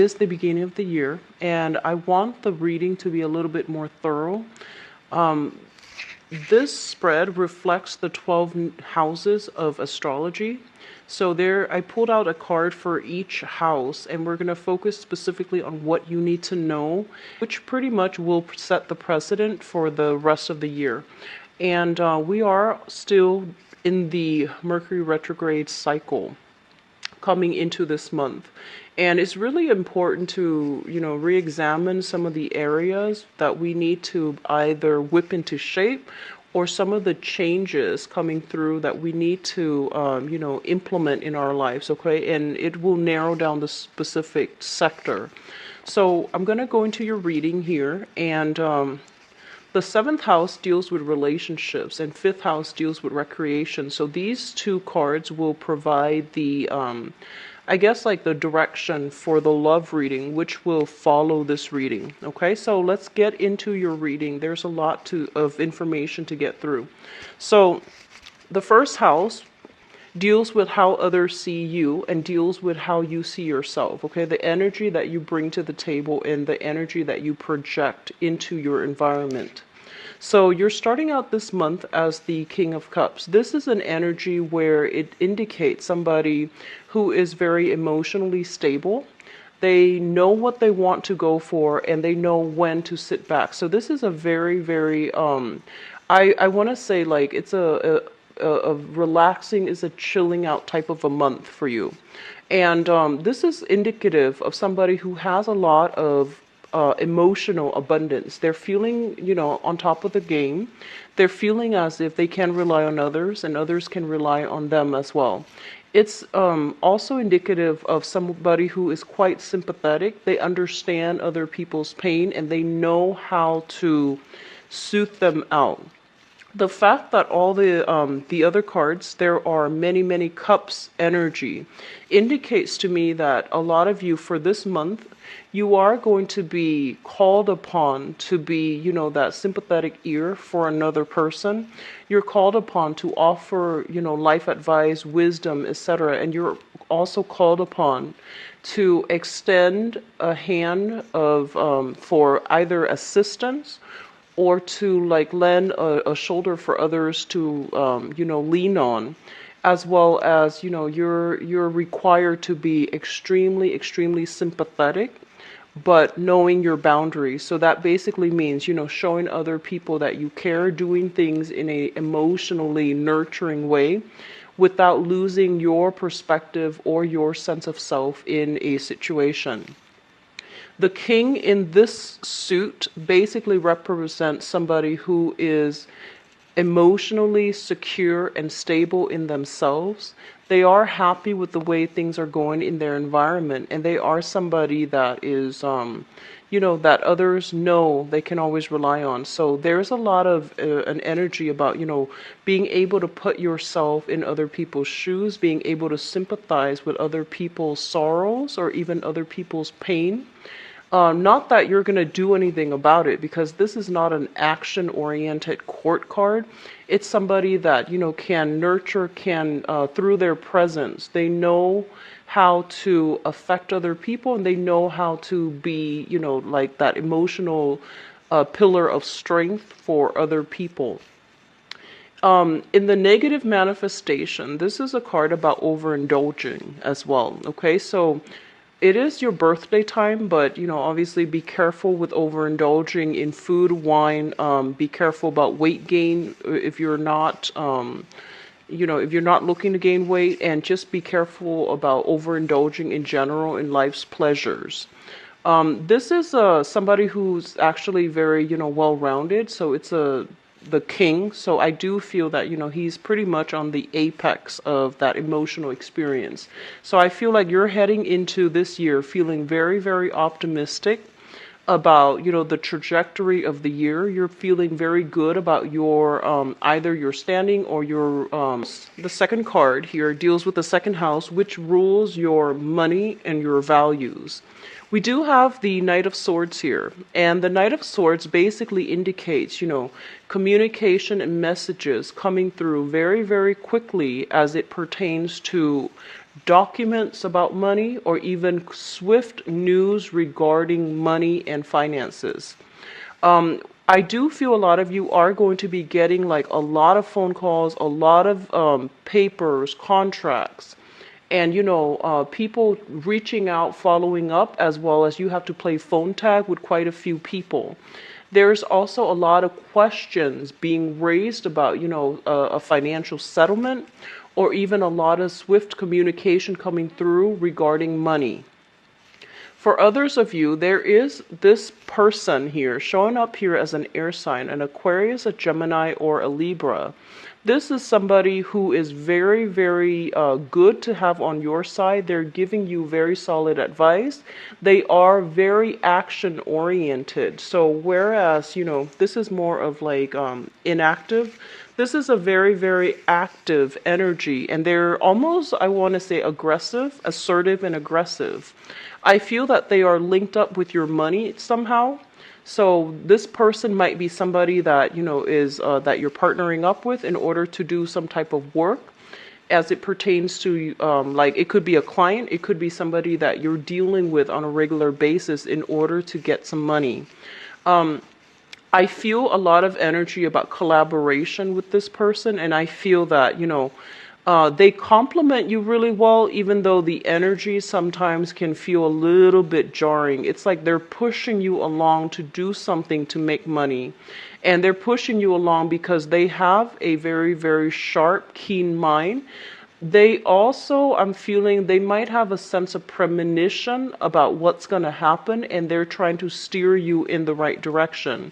It is the beginning of the year, and I want the reading to be a little bit more thorough. This spread reflects the 12 houses of astrology. So there, I pulled out a card for each house, and we're going to focus specifically on what you need to know, which pretty much will set the precedent for the rest of the year. And we are still in the Mercury retrograde cycle coming into this month. And it's really important to, re-examine some of the areas that we need to either whip into shape or some of the changes coming through that we need to, implement in our lives, okay? And it will narrow down the specific sector. So I'm going to go into your reading here, and the seventh house deals with relationships, and fifth house deals with recreation. So these two cards will provide the, I guess, like the direction for the love reading, which will follow this reading. Okay, so let's get into your reading. There's a lot of information to get through. So the first house deals with how others see you and deals with how you see yourself, okay? The energy that you bring to the table and the energy that you project into your environment. So you're starting out this month as the King of Cups. This is an energy where it indicates somebody who is very emotionally stable. They know what they want to go for, and they know when to sit back. So this is a very, very, I want to say, like, it's a relaxing, is a chilling out type of a month for you. And this is indicative of somebody who has a lot of emotional abundance. They're feeling, on top of the game. They're feeling as if they can rely on others and others can rely on them as well. It's also indicative of somebody who is quite sympathetic. They understand other people's pain and they know how to soothe them out. The fact that all the other cards, there are many cups energy, indicates to me that a lot of you for this month, you are going to be called upon to be, that sympathetic ear for another person. You're called upon to offer, life advice, wisdom, etc. And you're also called upon to extend a hand of for either assistance or to like lend a shoulder for others to lean on, as well as you're required to be extremely sympathetic, but knowing your boundaries. So that basically means showing other people that you care, doing things in a emotionally nurturing way without losing your perspective or your sense of self in a situation. The king in this suit basically represents somebody who is emotionally secure and stable in themselves. They are happy with the way things are going in their environment, and they are somebody that is, that others know they can always rely on. So there's a lot of an energy about, being able to put yourself in other people's shoes, being able to sympathize with other people's sorrows or even other people's pain. Not that you're going to do anything about it, because this is not an action-oriented court card. It's somebody that, can nurture, can, through their presence, they know how to affect other people, and they know how to be, like that emotional pillar of strength for other people. In the negative manifestation, this is a card about overindulging as well. Okay, so it is your birthday time, but obviously be careful with overindulging in food, wine. Be careful about weight gain if you're not, if you're not looking to gain weight, and just be careful about overindulging in general in life's pleasures. This is somebody who's actually very, well-rounded. So it's the king. So I do feel that, he's pretty much on the apex of that emotional experience. So I feel like you're heading into this year feeling very optimistic about, the trajectory of the year. You're feeling very good about your, either your standing or your, the second card here deals with the second house, which rules your money and your values. We do have the Knight of Swords here, and the Knight of Swords basically indicates, communication and messages coming through very quickly as it pertains to documents about money, or even swift news regarding money and finances. I do feel a lot of you are going to be getting like a lot of phone calls, a lot of papers, contracts, and people reaching out, following up, as well as you have to play phone tag with quite a few people. There's also a lot of questions being raised about, a financial settlement, or even a lot of swift communication coming through regarding money. For others of you, there is this person here showing up here as an air sign, an Aquarius, a Gemini, or a Libra. This is somebody who is very, very good to have on your side. They're giving you very solid advice. They are very action oriented. So whereas, this is more of like inactive, this is a very, very active energy. And they're almost, I want to say, aggressive, assertive, and aggressive. I feel that they are linked up with your money somehow. So this person might be somebody that, is that you're partnering up with in order to do some type of work as it pertains to, like it could be a client, it could be somebody that you're dealing with on a regular basis in order to get some money. I feel a lot of energy about collaboration with this person, and I feel that, they complement you really well, even though the energy sometimes can feel a little bit jarring. It's like they're pushing you along to do something to make money. And they're pushing you along because they have a very, very sharp, keen mind. They also, I'm feeling, they might have a sense of premonition about what's going to happen, and they're trying to steer you in the right direction.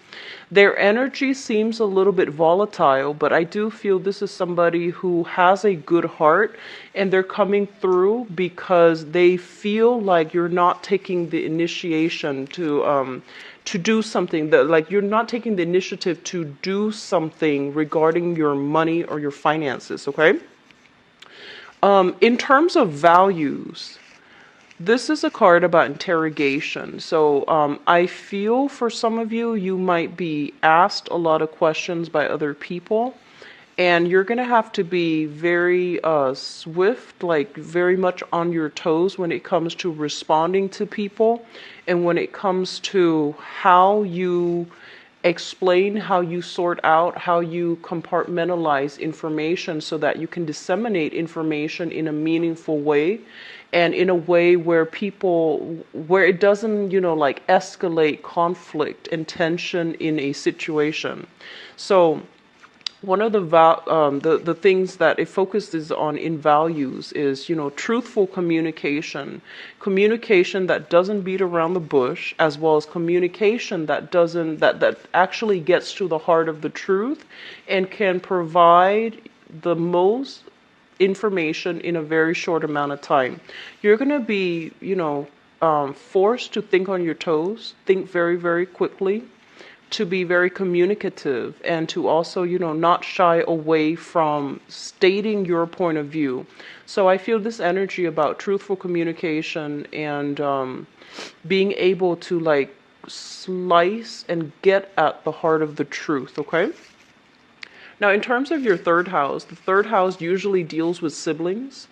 Their energy seems a little bit volatile, but I do feel this is somebody who has a good heart, and they're coming through because they feel like you're not taking the initiation to do something, that like you're not taking the initiative to do something regarding your money or your finances, okay? In terms of values, this is a card about interrogation. So I feel for some of you, you might be asked a lot of questions by other people, and you're going to have to be very swift, like very much on your toes when it comes to responding to people, and when it comes to how you explain, how you sort out, how you compartmentalize information so that you can disseminate information in a meaningful way, and in a way where where it doesn't, like escalate conflict and tension in a situation. So one of the things that it focuses on in values is, truthful communication, communication that doesn't beat around the bush, as well as communication that that actually gets to the heart of the truth and can provide the most information in a very short amount of time. You're going to be, forced to think on your toes, think very, very quickly, to be very communicative, and to also, not shy away from stating your point of view. So I feel this energy about truthful communication and being able to like slice and get at the heart of the truth, okay? Now, in terms of your third house, the third house usually deals with siblings.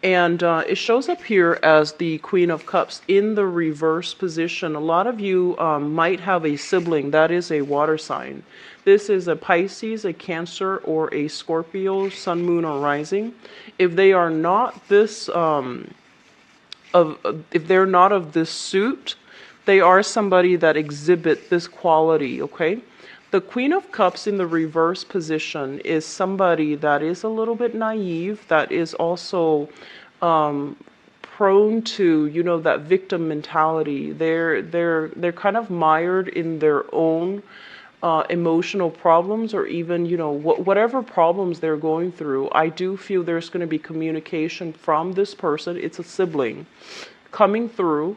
And it shows up here as the Queen of Cups in the reverse position. A lot of you might have a sibling that is a water sign. This is a Pisces, a Cancer, or a Scorpio, Sun, Moon, or Rising. If they are not this, if they're not of this suit, they are somebody that exhibit this quality. Okay. The Queen of Cups in the reverse position is somebody that is a little bit naive, that is also prone to, that victim mentality. They're kind of mired in their own emotional problems, or even, whatever problems they're going through. I do feel there's going to be communication from this person. It's a sibling coming through.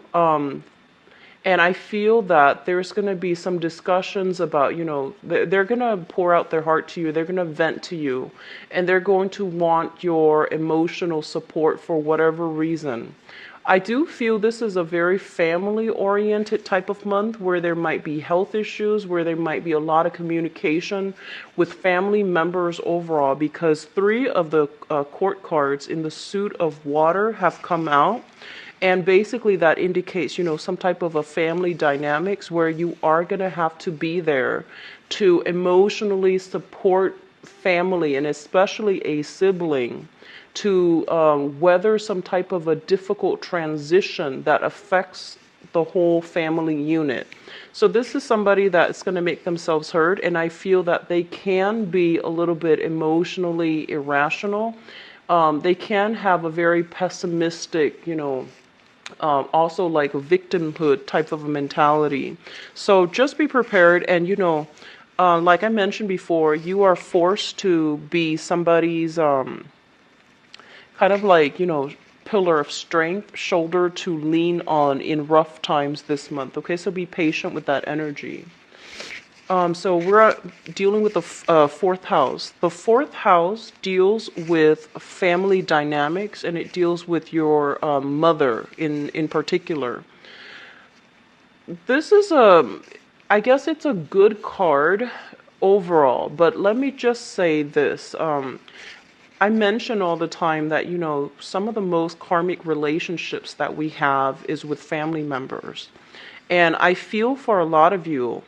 And I feel that there's going to be some discussions about, they're going to pour out their heart to you. They're going to vent to you. And they're going to want your emotional support for whatever reason. I do feel this is a very family-oriented type of month where there might be health issues, where there might be a lot of communication with family members overall, because three of the court cards in the suit of water have come out. And basically that indicates, some type of a family dynamics where you are going to have to be there to emotionally support family and especially a sibling to weather some type of a difficult transition that affects the whole family unit. So this is somebody that's going to make themselves heard, and I feel that they can be a little bit emotionally irrational. They can have a very pessimistic, also like a victimhood type of a mentality. So just be prepared, and like I mentioned before, you are forced to be somebody's kind of like, pillar of strength, shoulder to lean on in rough times this month. Okay, so be patient with that energy. So we're dealing with the fourth house. The fourth house deals with family dynamics, and it deals with your mother in particular. This is I guess it's a good card overall, but let me just say this. I mention all the time that, some of the most karmic relationships that we have is with family members. And I feel for a lot of you,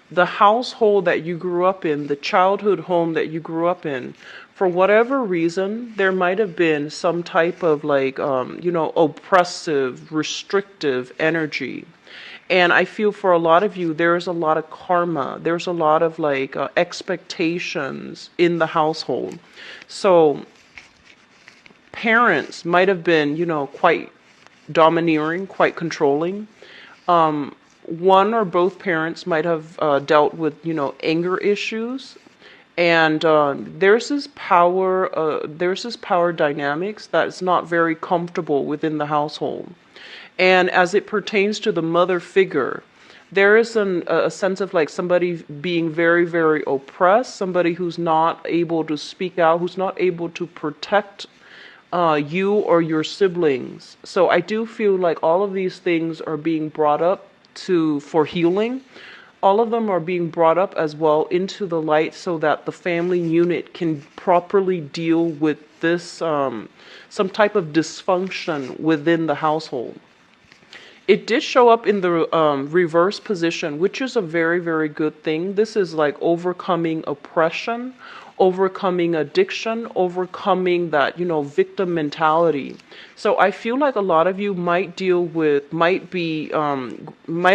the household that you grew up in, the childhood home that you grew up in, for whatever reason, there might have been some type of like, oppressive, restrictive energy. And I feel for a lot of you, there's a lot of karma. There's a lot of like expectations in the household. So parents might have been, quite domineering, quite controlling. One or both parents might have dealt with, anger issues. And there's this power dynamics that's not very comfortable within the household. And as it pertains to the mother figure, there is a sense of like somebody being very, very oppressed, somebody who's not able to speak out, who's not able to protect you or your siblings. So I do feel like all of these things are being brought up for healing. All of them are being brought up as well into the light so that the family unit can properly deal with this, some type of dysfunction within the household. It did show up in the reverse position, which is a very, very good thing. This is like overcoming oppression, overcoming addiction, overcoming that, victim mentality. So I feel like a lot of you might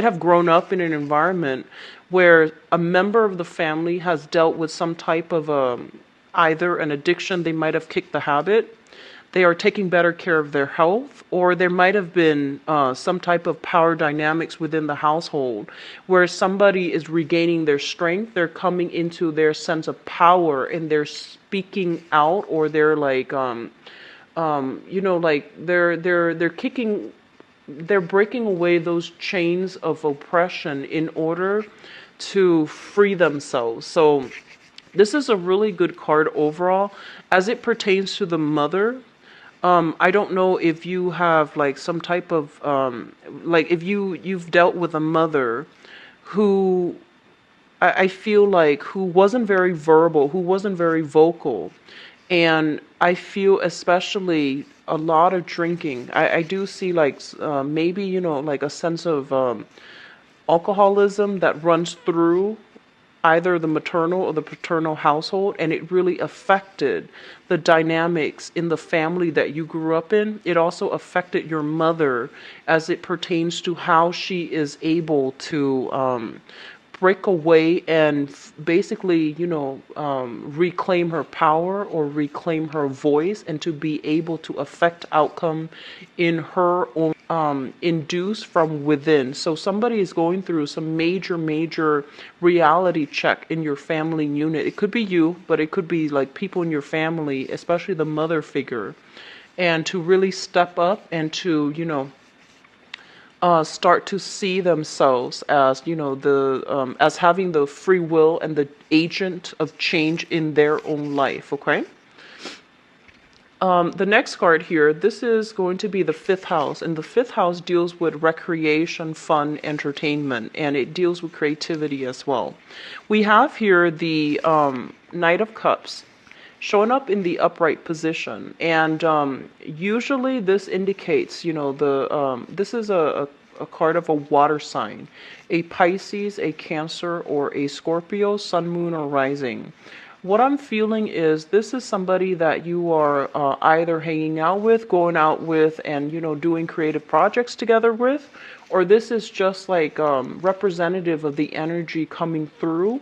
have grown up in an environment where a member of the family has dealt with some type of either an addiction, they might have kicked the habit, they are taking better care of their health, or there might have been some type of power dynamics within the household where somebody is regaining their strength, they're coming into their sense of power, and they're speaking out, or they're like, they're breaking away those chains of oppression in order to free themselves. So this is a really good card overall. As it pertains to the mother, I don't know if you have like some type of if you've dealt with a mother who I feel like who wasn't very verbal, who wasn't very vocal, and I feel especially a lot of drinking. I do see like maybe like a sense of alcoholism that runs through either the maternal or the paternal household, and it really affected the dynamics in the family that you grew up in. It also affected your mother as it pertains to how she is able to break away and basically, reclaim her power or reclaim her voice, and to be able to affect outcome in her own, induced from within. So somebody is going through some major reality check in your family unit. It could be you, but it could be like people in your family, especially the mother figure, and to really step up and to, start to see themselves as, as having the free will and the agent of change in their own life. Okay. The next card here, this is going to be the fifth house, and the fifth house deals with recreation, fun, entertainment, and it deals with creativity as well. We have here the Knight of Cups showing up in the upright position, and usually this indicates, this is a card of a water sign, a Pisces, a Cancer, or a Scorpio, Sun, Moon, or Rising. What I'm feeling is this is somebody that you are either hanging out with, going out with, and doing creative projects together with, or this is just like representative of the energy coming through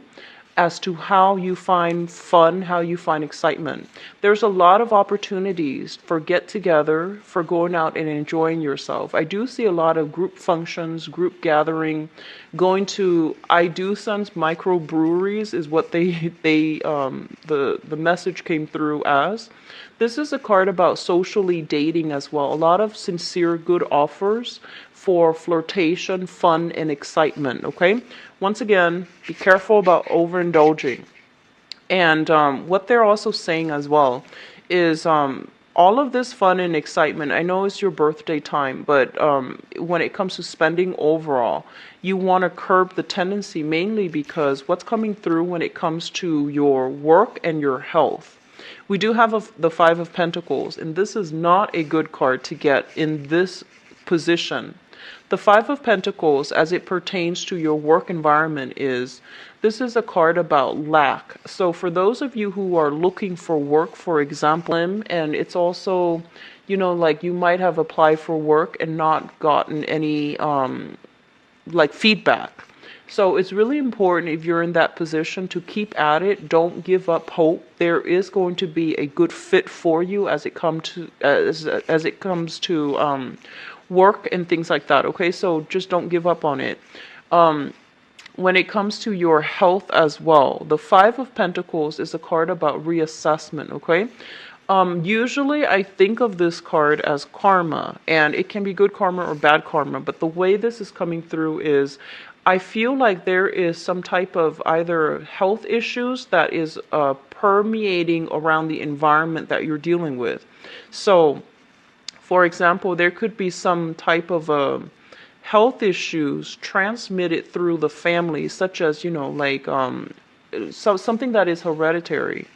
as to how you find fun, how you find excitement. There's a lot of opportunities for get together, for going out and enjoying yourself. I do see a lot of group functions, group gathering, going to, I do sense microbreweries is what the message came through as. This is a card about socially dating as well. A lot of sincere good offers for flirtation, fun, and excitement, okay? Once again, be careful about overindulging. And what they're also saying as well is all of this fun and excitement, I know it's your birthday time, but when it comes to spending overall, you want to curb the tendency, mainly because what's coming through when it comes to your work and your health. We do have the Five of Pentacles, and this is not a good card to get in this position. The Five of Pentacles, as it pertains to your work environment, this is a card about lack. So for those of you who are looking for work, for example, and it's also, like you might have applied for work and not gotten any like feedback. So it's really important if you're in that position to keep at it. Don't give up hope. There is going to be a good fit for you as it comes to work and things like that. Okay, so just don't give up on it. When it comes to your health as well, the Five of Pentacles is a card about reassessment. Okay. Usually I think of this card as karma, and it can be good karma or bad karma, but the way this is coming through is I feel like there is some type of either health issues that is permeating around the environment that you're dealing with. So, for example, there could be some type of health issues transmitted through the family, such as, something that is hereditary,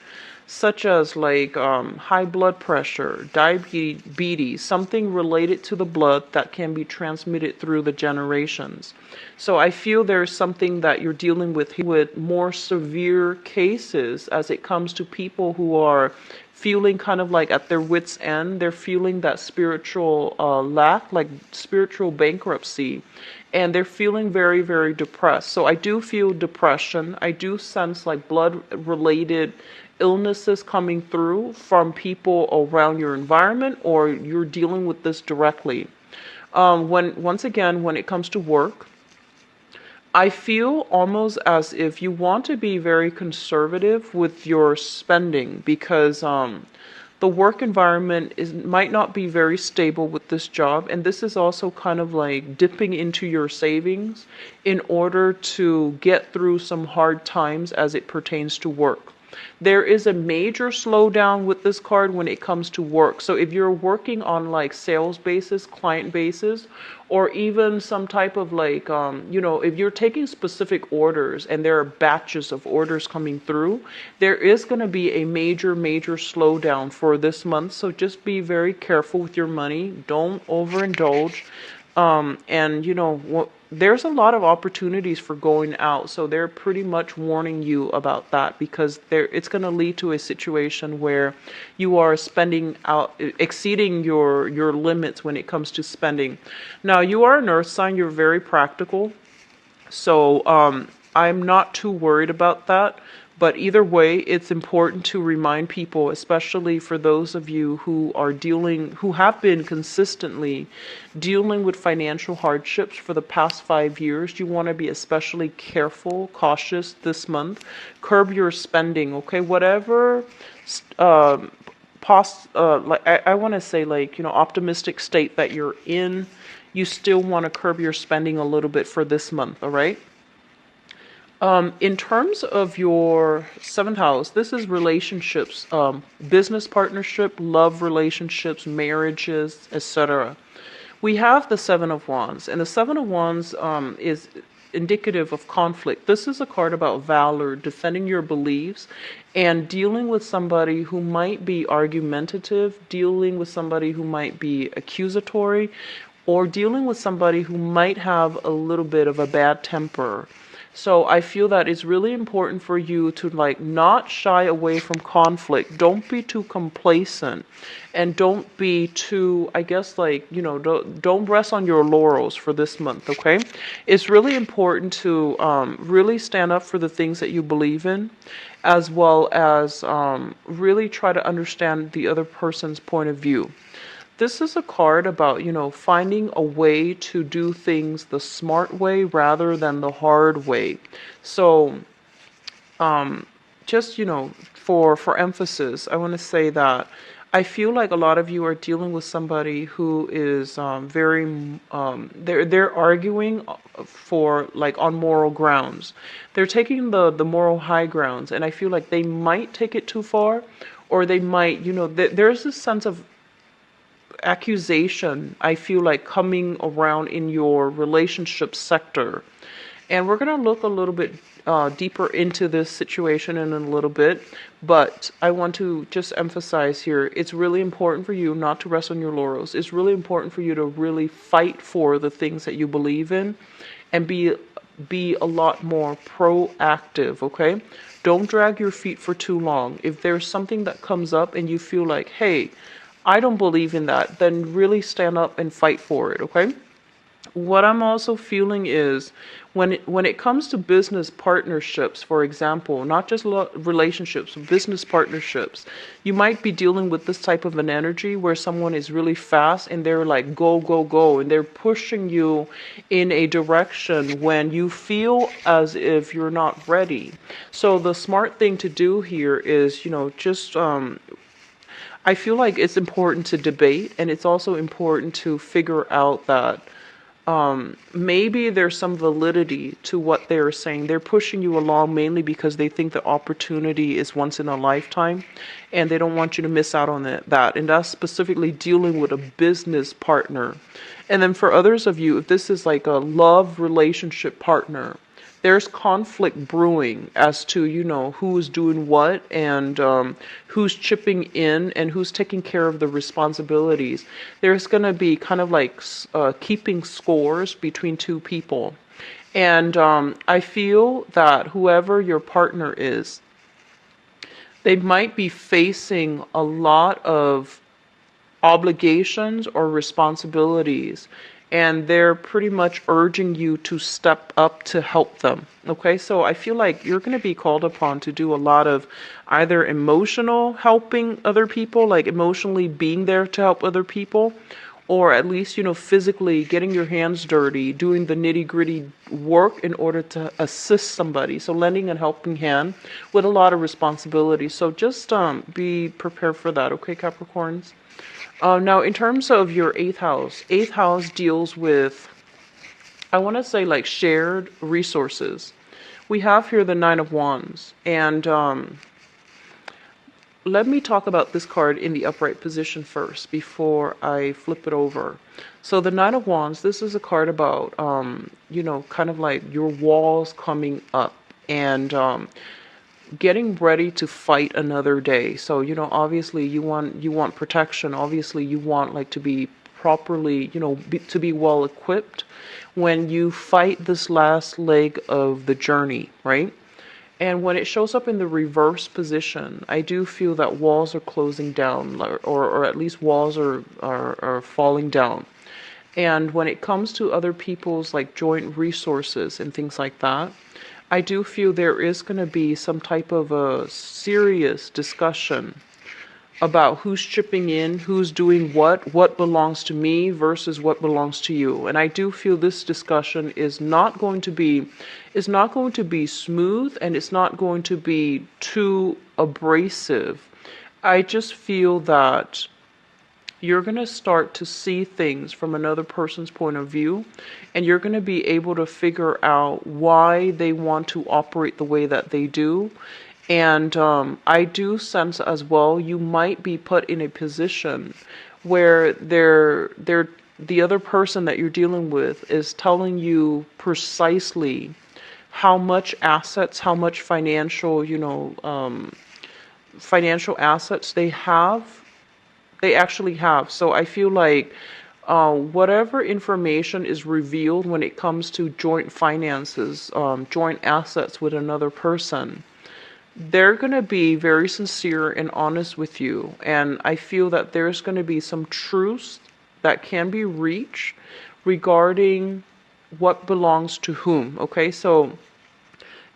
such as like high blood pressure, diabetes, something related to the blood that can be transmitted through the generations. So I feel there's something that you're dealing with more severe cases as it comes to people who are feeling kind of like at their wits' end. They're feeling that spiritual lack, like spiritual bankruptcy, and they're feeling very, very depressed. So I do feel depression. I do sense like blood-related illnesses coming through from people around your environment, or you're dealing with this directly. Once again, when it comes to work, I feel almost as if you want to be very conservative with your spending, because the work environment might not be very stable with this job, and this is also kind of like dipping into your savings in order to get through some hard times as it pertains to work. There is a major slowdown with this card when it comes to work. So if you're working on like sales basis, client basis, or even some type of like, if you're taking specific orders and there are batches of orders coming through, there is going to be a major, major slowdown for this month. So just be very careful with your money. Don't overindulge. There's a lot of opportunities for going out, so they're pretty much warning you about that, because it's going to lead to a situation where you are spending out, exceeding your limits when it comes to spending. Now, you are an earth sign, you're very practical, so I'm not too worried about that. But either way, it's important to remind people, especially for those of you who have been consistently dealing with financial hardships for the past 5 years. You want to be especially careful, cautious this month. Curb your spending, okay? Whatever, I want to say, optimistic state that you're in, you still want to curb your spending a little bit for this month, all right? In terms of your seventh house, this is relationships, business partnership, love relationships, marriages, etc. We have the Seven of Wands, and the Seven of Wands is indicative of conflict. This is a card about valor, defending your beliefs, and dealing with somebody who might be argumentative, dealing with somebody who might be accusatory, or dealing with somebody who might have a little bit of a bad temper. So I feel that it's really important for you to like not shy away from conflict. Don't be too complacent, and don't be too, I guess, like, don't rest on your laurels for this month, okay? It's really important to really stand up for the things that you believe in, as well as really try to understand the other person's point of view. This is a card about, finding a way to do things the smart way rather than the hard way. So, just, for emphasis, I want to say that I feel like a lot of you are dealing with somebody who is they're arguing for like on moral grounds. They're taking the moral high grounds, and I feel like they might take it too far, or they might, there's this sense of accusation, I feel like, coming around in your relationship sector. And we're going to look a little bit deeper into this situation in a little bit. But I want to just emphasize here, it's really important for you not to rest on your laurels. It's really important for you to really fight for the things that you believe in, and be a lot more proactive, okay? Don't drag your feet for too long. If there's something that comes up and you feel like, hey, I don't believe in that, then really stand up and fight for it, okay? What I'm also feeling is when it comes to business partnerships, for example, not just relationships, business partnerships, you might be dealing with this type of an energy where someone is really fast and they're like, go, go, go, and they're pushing you in a direction when you feel as if you're not ready. So the smart thing to do here is, just I feel like it's important to debate, and it's also important to figure out that maybe there's some validity to what they're saying. They're pushing you along mainly because they think the opportunity is once in a lifetime, and they don't want you to miss out on that. And that's specifically dealing with a business partner. And then for others of you, if this is like a love relationship partner, there's conflict brewing as to, who's doing what, and who's chipping in and who's taking care of the responsibilities. There's going to be kind of like keeping scores between two people. And I feel that whoever your partner is, they might be facing a lot of obligations or responsibilities, and they're pretty much urging you to step up to help them. Okay, so I feel like you're going to be called upon to do a lot of either emotional helping other people, like emotionally being there to help other people, or at least, physically getting your hands dirty, doing the nitty-gritty work in order to assist somebody. So lending a helping hand with a lot of responsibility. So just be prepared for that, okay, Capricorns? Now, in terms of your eighth house deals with, I want to say, like shared resources. We have here the Nine of Wands, and let me talk about this card in the upright position first before I flip it over. So the Nine of Wands, this is a card about, kind of like your walls coming up, and getting ready to fight another day. So, obviously you want protection. Obviously you want like to be properly, to be well equipped when you fight this last leg of the journey, right? And when it shows up in the reverse position, I do feel that walls are closing down, or at least walls are falling down. And when it comes to other people's like joint resources and things like that, I do feel there is going to be some type of a serious discussion about who's chipping in, who's doing what belongs to me versus what belongs to you. And I do feel this discussion is not going to be smooth, and it's not going to be too abrasive. I just feel that you're going to start to see things from another person's point of view, and you're going to be able to figure out why they want to operate the way that they do. And I do sense as well, you might be put in a position where the other person that you're dealing with is telling you precisely how much assets, how much financial, financial assets they actually have. So I feel like whatever information is revealed when it comes to joint finances, joint assets with another person, they're going to be very sincere and honest with you. And I feel that there's going to be some truths that can be reached regarding what belongs to whom. Okay, so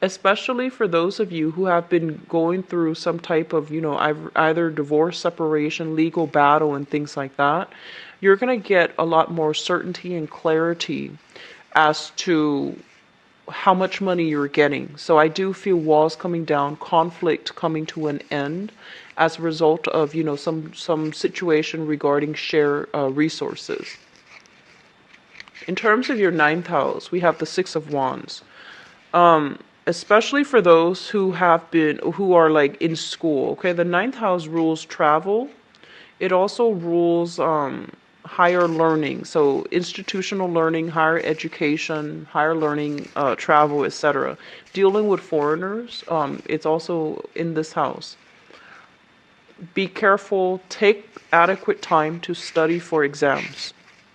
especially for those of you who have been going through some type of, either divorce, separation, legal battle, and things like that, you're going to get a lot more certainty and clarity as to how much money you're getting. So I do feel walls coming down, conflict coming to an end as a result of, some situation regarding share resources. In terms of your ninth house, we have the Six of Wands. Especially for those who are like in school. Okay, the ninth house rules travel. It also rules higher learning, so institutional learning, higher education, higher learning, travel, etc. Dealing with foreigners, it's also in this house. Be careful, take adequate time to study for exams.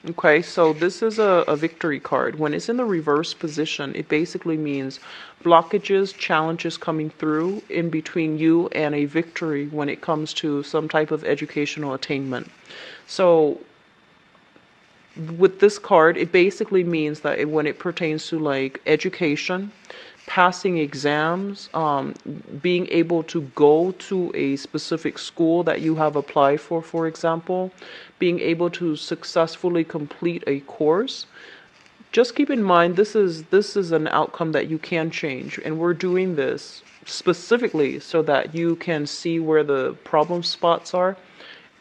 Okay, so this is a victory card. When it's in the reverse position, it basically means blockages, challenges coming through in between you and a victory when it comes to some type of educational attainment. So with this card, it basically means that when it pertains to like education, passing exams, being able to go to a specific school that you have applied for example, being able to successfully complete a course. Just keep in mind, this is an outcome that you can change, and we're doing this specifically so that you can see where the problem spots are,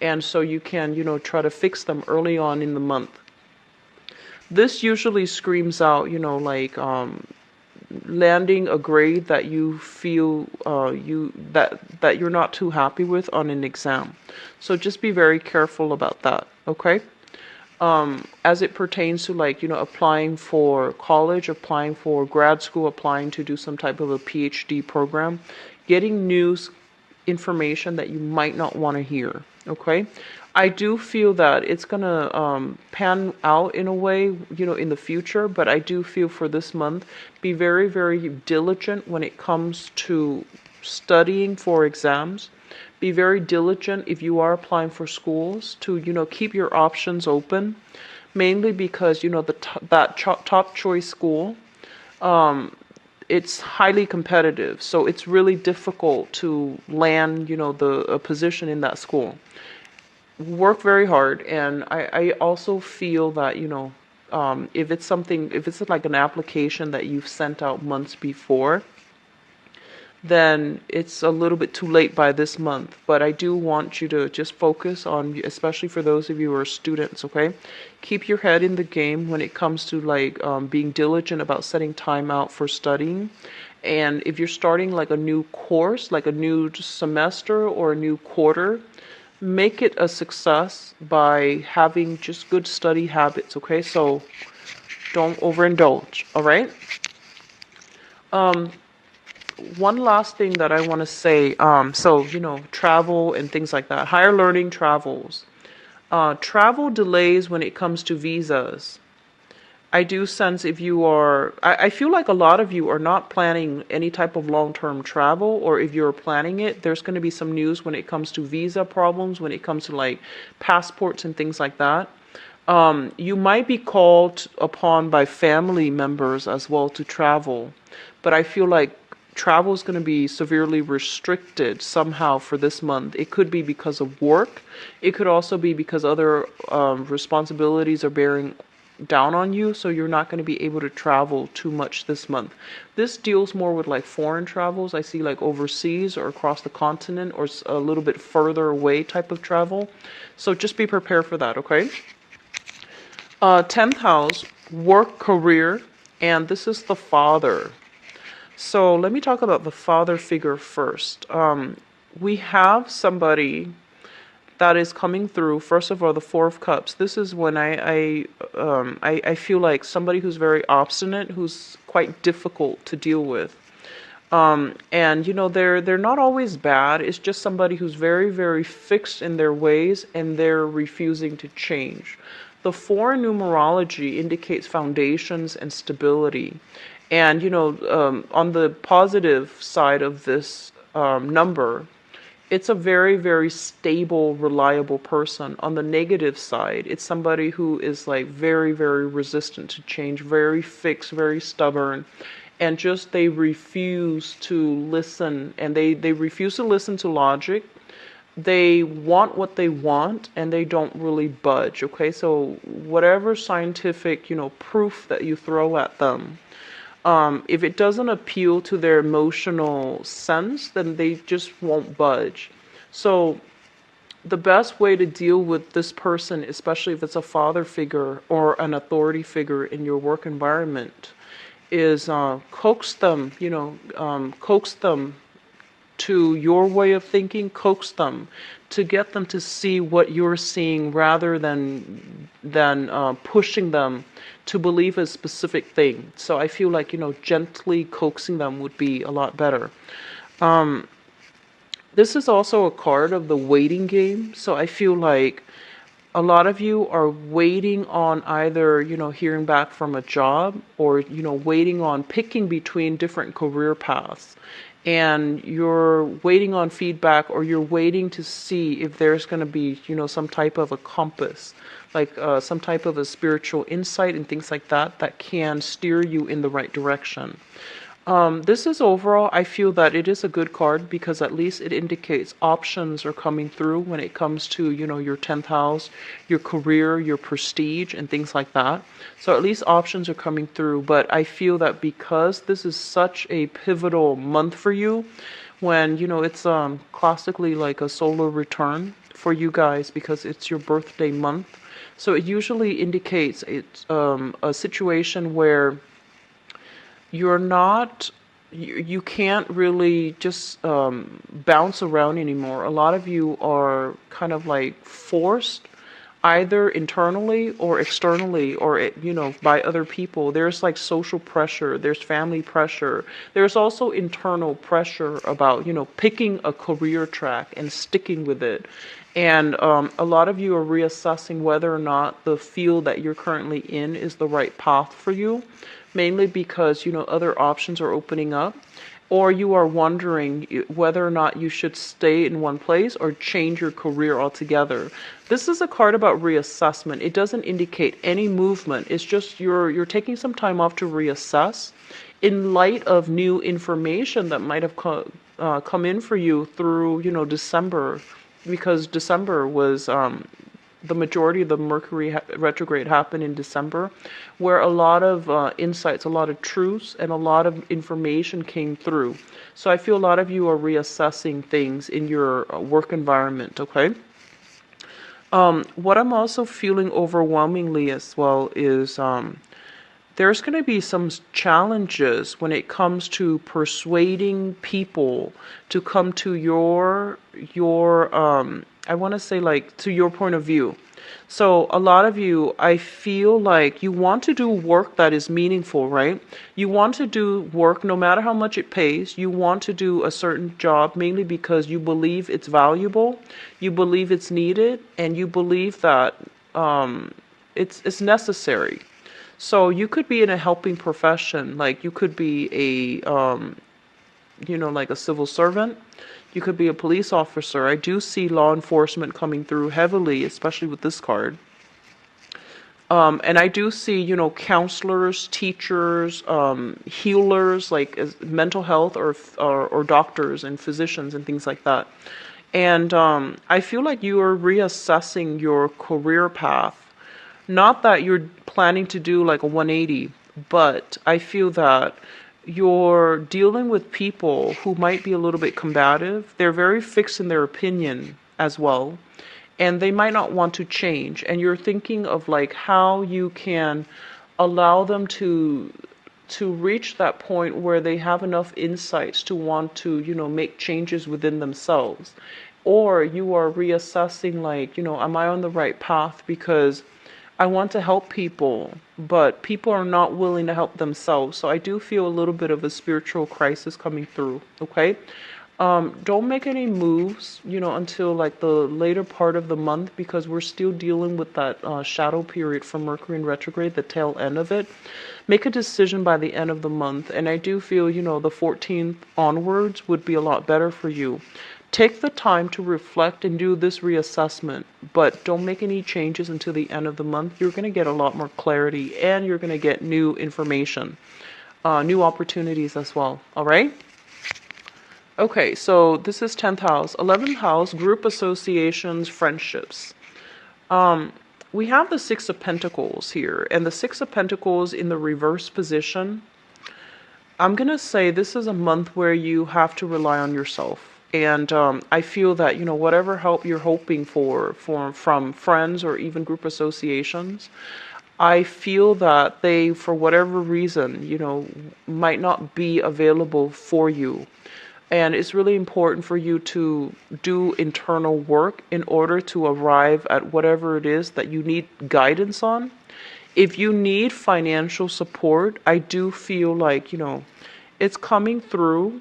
and so you can, try to fix them early on in the month. This usually screams out, landing a grade that you feel that you're not too happy with on an exam. So just be very careful about that, okay? As it pertains to applying for college, applying for grad school, applying to do some type of a PhD program, getting news information that you might not want to hear, okay? I do feel that it's going to pan out in a way, in the future, but I do feel for this month, be very, very diligent when it comes to studying for exams. Be very diligent if you are applying for schools to, keep your options open, mainly because, that top choice school, it's highly competitive. So it's really difficult to land, a position in that school. Work very hard, and I also feel that if it's like an application that you've sent out months before, then it's a little bit too late by this month. But I do want you to just focus on, especially for those of you who are students, okay? Keep your head in the game when it comes to being diligent about setting time out for studying. And if you're starting like a new course, like a new semester or a new quarter, make it a success by having just good study habits, okay? So don't overindulge, all right? One last thing that I want to say, travel and things like that, higher learning travels. Travel delays when it comes to visas. I do sense if you are, I feel like a lot of you are not planning any type of long-term travel, or if you're planning it, there's going to be some news when it comes to visa problems, when it comes to passports and things like that. You might be called upon by family members as well to travel, but I feel like travel is going to be severely restricted somehow for this month. It could be because of work. It could also be because other responsibilities are bearing down on you, so you're not going to be able to travel too much this month. This deals more with like foreign travels. I see like overseas or across the continent or a little bit further away type of travel. So just be prepared for that, okay? 10th house, work, career, and this is the father. So let me talk about the father figure first. We have somebody that is coming through. First of all, the Four of Cups. This is when I feel like somebody who's very obstinate, who's quite difficult to deal with. And you know, they're not always bad. It's just somebody who's very, very fixed in their ways and they're refusing to change. The 4 in numerology indicates foundations and stability. And you know, on the positive side of this number, it's a very, very stable, reliable person. On the negative side, it's somebody who is like very, very resistant to change, very fixed, very stubborn, and just they refuse to listen, and they refuse to listen to logic. They want what they want, and they don't really budge, okay? So whatever scientific, you know, proof that you throw at them, if it doesn't appeal to their emotional sense, then they just won't budge. So the best way to deal with this person, especially if it's a father figure or an authority figure in your work environment, is coax them, coax them to your way of thinking, coax them to get them to see what you're seeing rather than pushing them to believe a specific thing. So I feel like, gently coaxing them would be a lot better. This is also a card of the waiting game. So I feel like a lot of you are waiting on either, hearing back from a job or, waiting on picking between different career paths. And you're waiting on feedback, or you're waiting to see if there's going to be, some type of a compass, like some type of a spiritual insight and things like that, that can steer you in the right direction. This is overall, I feel that it is a good card because at least it indicates options are coming through when it comes to, your 10th house, your career, your prestige, and things like that. So at least options are coming through. But I feel that because this is such a pivotal month for you, when, it's classically like a solar return for you guys because it's your birthday month. So it usually indicates it's a situation where you're not, you can't really just bounce around anymore. A lot of you are kind of like forced either internally or externally or, by other people. There's like social pressure, there's family pressure. There's also internal pressure about, picking a career track and sticking with it. And a lot of you are reassessing whether or not the field that you're currently in is the right path for you. Mainly because, other options are opening up, or you are wondering whether or not you should stay in one place or change your career altogether. This is a card about reassessment. It doesn't indicate any movement. It's just you're taking some time off to reassess in light of new information that might have come in for you through, December, because December was the majority of the Mercury retrograde happened in December, where a lot of insights, a lot of truths, and a lot of information came through. So I feel a lot of you are reassessing things in your work environment, okay? What I'm also feeling overwhelmingly as well is there's going to be some challenges when it comes to persuading people to come to your I want to say like to your point of view. So a lot of you, I feel like you want to do work that is meaningful, right? You want to do work no matter how much it pays. You want to do a certain job mainly because you believe it's valuable, you believe it's needed, and you believe that it's necessary. So you could be in a helping profession, like you could be like a civil servant. You could be a police officer. I do see law enforcement coming through heavily, especially with this card. And I do see, counselors, teachers, healers, like mental health or doctors and physicians and things like that. And I feel like you are reassessing your career path, Not that you're planning to do like a 180, but I feel that you're dealing with people who might be a little bit combative. They're very fixed in their opinion as well, and they might not want to change. And you're thinking of like how you can allow them to reach that point where they have enough insights to want to, make changes within themselves. Or you are reassessing, like, am I on the right path? Because I want to help people, but people are not willing to help themselves. So I do feel a little bit of a spiritual crisis coming through, okay? Don't make any moves, until like the later part of the month, because we're still dealing with that shadow period from Mercury in retrograde, the tail end of it. Make a decision by the end of the month. And I do feel, the 14th onwards would be a lot better for you. Take the time to reflect and do this reassessment, but don't make any changes until the end of the month. You're going to get a lot more clarity, and you're going to get new information, new opportunities as well. All right? Okay, so this is 10th house. 11th house, group associations, friendships. We have the Six of Pentacles here, and the Six of Pentacles in the reverse position. I'm going to say this is a month where you have to rely on yourself. And I feel that, whatever help you're hoping for from friends or even group associations, I feel that they, for whatever reason, might not be available for you. And it's really important for you to do internal work in order to arrive at whatever it is that you need guidance on. If you need financial support, I do feel like, it's coming through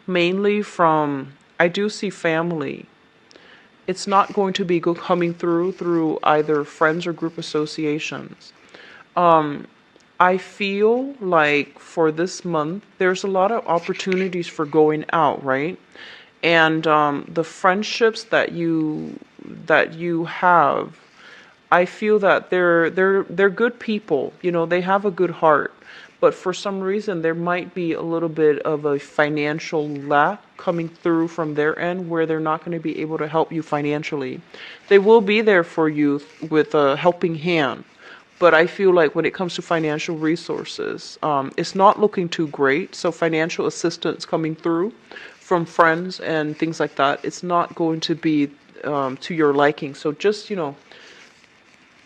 mainly from, I do see family. It's not going to be coming through either friends or group associations. I feel like for this month, there's a lot of opportunities for going out, right? And the friendships that you have, I feel that they're good people. They have a good heart. But for some reason, there might be a little bit of a financial lack coming through from their end where they're not going to be able to help you financially. They will be there for you with a helping hand. But I feel like when it comes to financial resources, it's not looking too great. So financial assistance coming through from friends and things like that, it's not going to be to your liking. So just,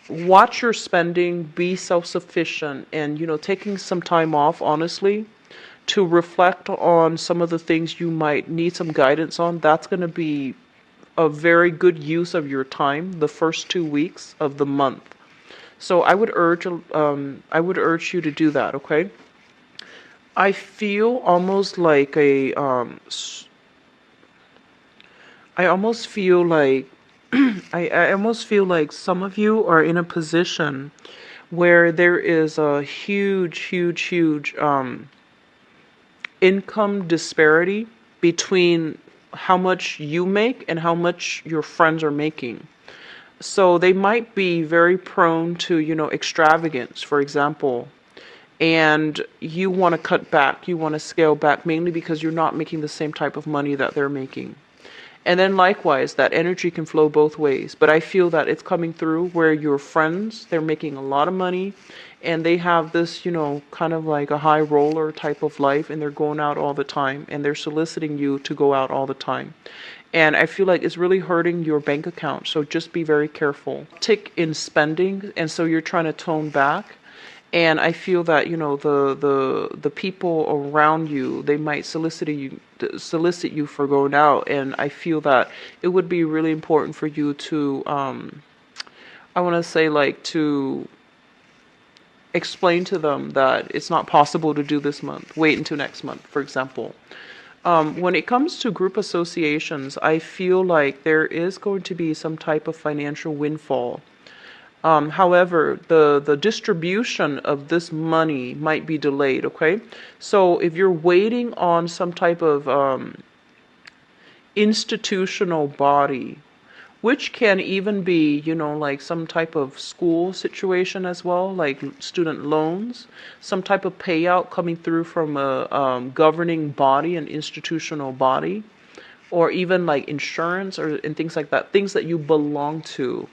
watch your spending, be self-sufficient, and, taking some time off, honestly, to reflect on some of the things you might need some guidance on. That's going to be a very good use of your time the first 2 weeks of the month. So I would urge you to do that, okay? I feel almost like I almost feel like I almost feel like some of you are in a position where there is a huge income disparity between how much you make and how much your friends are making. So they might be very prone to, extravagance, for example, and you want to cut back, you want to scale back, mainly because you're not making the same type of money that they're making. And then likewise, that energy can flow both ways. But I feel that it's coming through where your friends, they're making a lot of money, and they have this, kind of like a high roller type of life, and they're going out all the time, and they're soliciting you to go out all the time. And I feel like it's really hurting your bank account. So just be very careful. Tick in spending, and so you're trying to tone back. And I feel that, the people around you, they might solicit you for going out. And I feel that it would be really important for you to, I want to say, like, to explain to them that it's not possible to do this month. Wait until next month, for example. When it comes to group associations, I feel like there is going to be some type of financial windfall. However, the distribution of this money might be delayed, okay? So if you're waiting on some type of institutional body, which can even be, like some type of school situation as well, like student loans, some type of payout coming through from a governing body, an institutional body, or even like insurance and things like that, things that you belong to.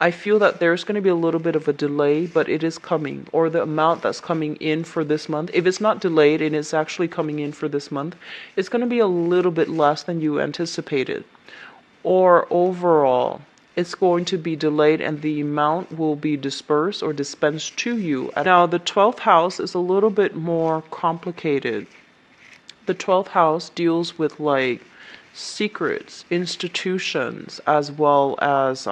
I feel that there's going to be a little bit of a delay, but it is coming, or the amount that's coming in for this month. If it's not delayed and it's actually coming in for this month, it's going to be a little bit less than you anticipated. Or overall, it's going to be delayed and the amount will be dispersed or dispensed to you. Now, the 12th house is a little bit more complicated. The 12th house deals with like secrets, institutions, as well as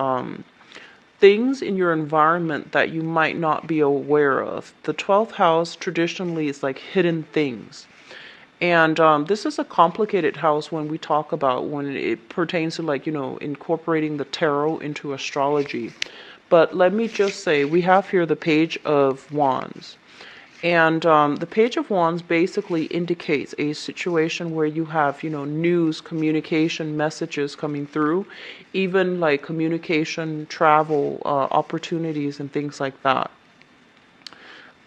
things in your environment that you might not be aware of. The 12th house traditionally is like hidden things. And this is a complicated house when we talk about when it pertains to like, incorporating the tarot into astrology. But let me just say, we have here the Page of Wands. And the Page of Wands basically indicates a situation where you have, news, communication, messages coming through, even like communication, travel, opportunities, and things like that.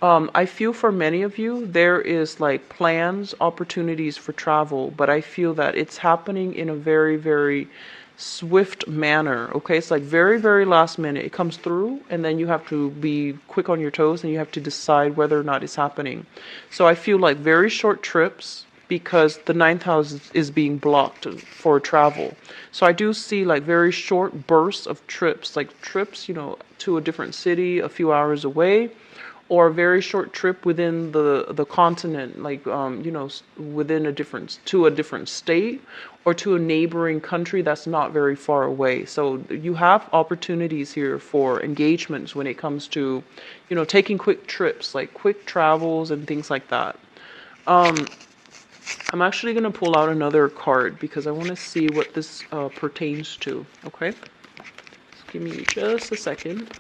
I feel for many of you, there is like plans, opportunities for travel, but I feel that it's happening in a very, very swift manner. Okay, it's like very, very last minute. It comes through, and then you have to be quick on your toes, and you have to decide whether or not it's happening. So I feel like very short trips, because the 9th house is being blocked for travel. So I do see like very short bursts of trips, like trips, to a different city a few hours away, or a very short trip within the continent, like within a different state, or to a neighboring country that's not very far away. So you have opportunities here for engagements when it comes to, taking quick trips, like quick travels and things like that. I'm actually going to pull out another card because I want to see what this pertains to. Okay, just give me just a second.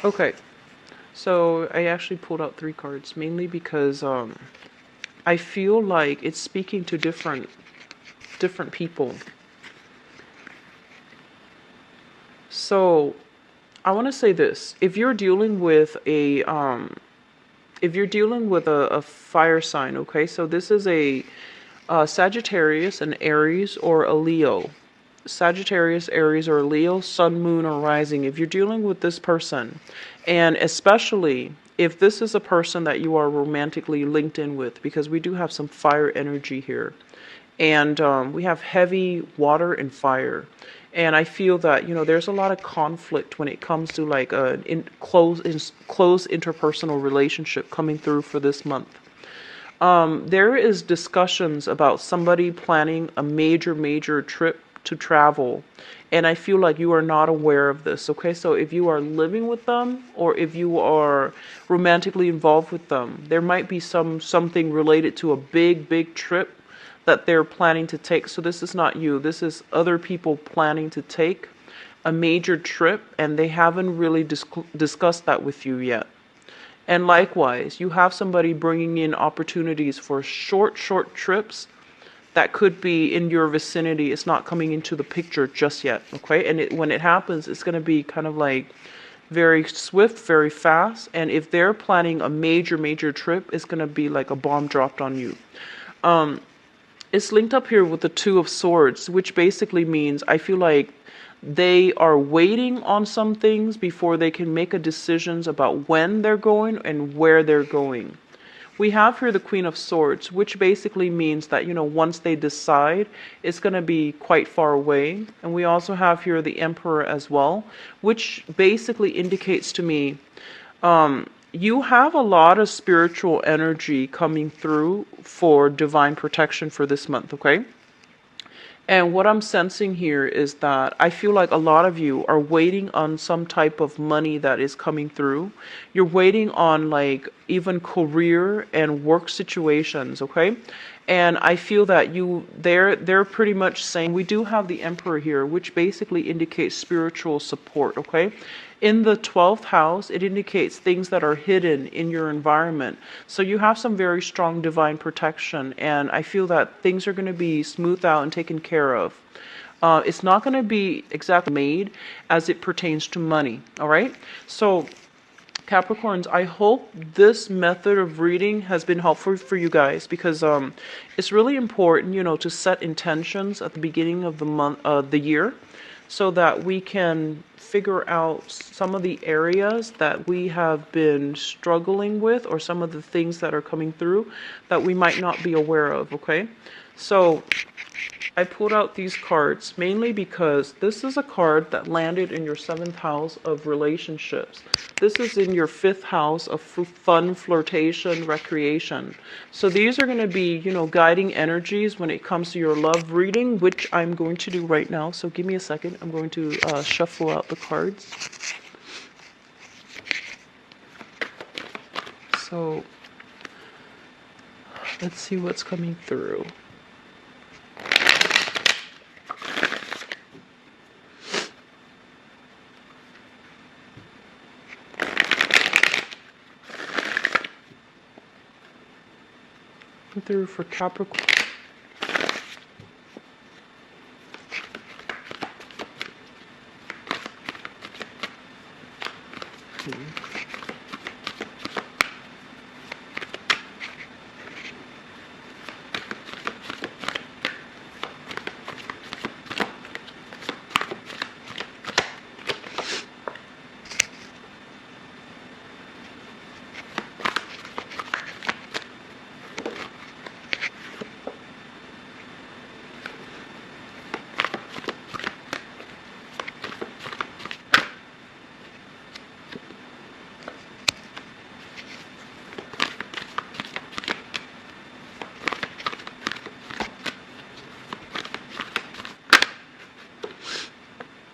Okay, so I actually pulled out 3 cards, mainly because I feel like it's speaking to different people. So I want to say this: if you're dealing with a fire sign, okay, so this is a Sagittarius, an Aries, or a Leo. Sagittarius, Aries, or Leo, Sun, Moon, or Rising. If you're dealing with this person, and especially if this is a person that you are romantically linked in with, because we do have some fire energy here, and we have heavy water and fire. And I feel that, there's a lot of conflict when it comes to like a close interpersonal relationship coming through for this month. There is discussions about somebody planning a major trip to travel, and I feel like you are not aware of this. Okay, so if you are living with them, or if you are romantically involved with them, there might be something related to a big trip that they're planning to take. So this is not you, this is other people planning to take a major trip, and they haven't really discussed that with you yet. And likewise, you have somebody bringing in opportunities for short trips that could be in your vicinity. It's not coming into the picture just yet, okay? And when it happens, it's going to be kind of like very swift, very fast. And if they're planning a major trip, it's going to be like a bomb dropped on you. It's linked up here with the 2 of Swords, which basically means I feel like they are waiting on some things before they can make a decisions about when they're going and where they're going. We have here the Queen of Swords, which basically means that, once they decide, it's going to be quite far away. And we also have here the Emperor as well, which basically indicates to me you have a lot of spiritual energy coming through for divine protection for this month, okay? And what I'm sensing here is that I feel like a lot of you are waiting on some type of money that is coming through. You're waiting on like even career and work situations, okay? And I feel that they're pretty much saying, we do have the Emperor here, which basically indicates spiritual support, okay? In the 12th house, it indicates things that are hidden in your environment. So you have some very strong divine protection, and I feel that things are going to be smoothed out and taken care of. It's not going to be exactly made as it pertains to money, all right? So Capricorns, I hope this method of reading has been helpful for you guys, because it's really important, to set intentions at the beginning of the month, the year, so that we can figure out some of the areas that we have been struggling with, or some of the things that are coming through that we might not be aware of, okay? So I pulled out these cards mainly because this is a card that landed in your 7th house of relationships. This is in your 5th house of fun, flirtation, recreation. So these are going to be, guiding energies when it comes to your love reading, which I'm going to do right now. So give me a second. I'm going to shuffle out the cards. So let's see what's coming through. Through for Capricorn.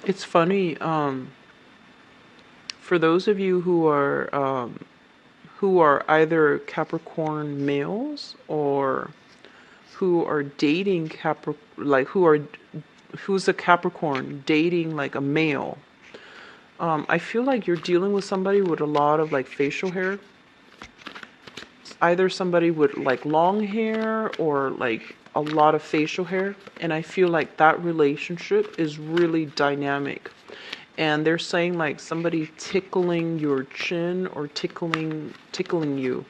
It's funny, for those of you who are either Capricorn males, or who are dating who's a Capricorn dating like a male, I feel like you're dealing with somebody with a lot of like facial hair. It's either somebody with like long hair or like a lot of facial hair, and I feel like that relationship is really dynamic. And they're saying like somebody tickling your chin, or tickling you,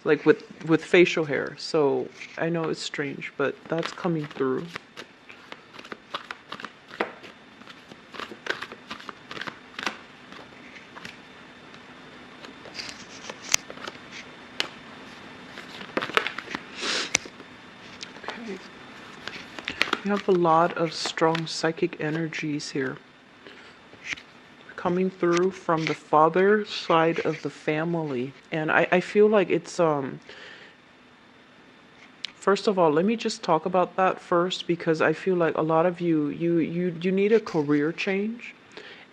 like with facial hair. So I know it's strange, but that's coming through. We have a lot of strong psychic energies here coming through from the father side of the family. And I feel like it's first of all, let me just talk about that first, because I feel like a lot of you need a career change.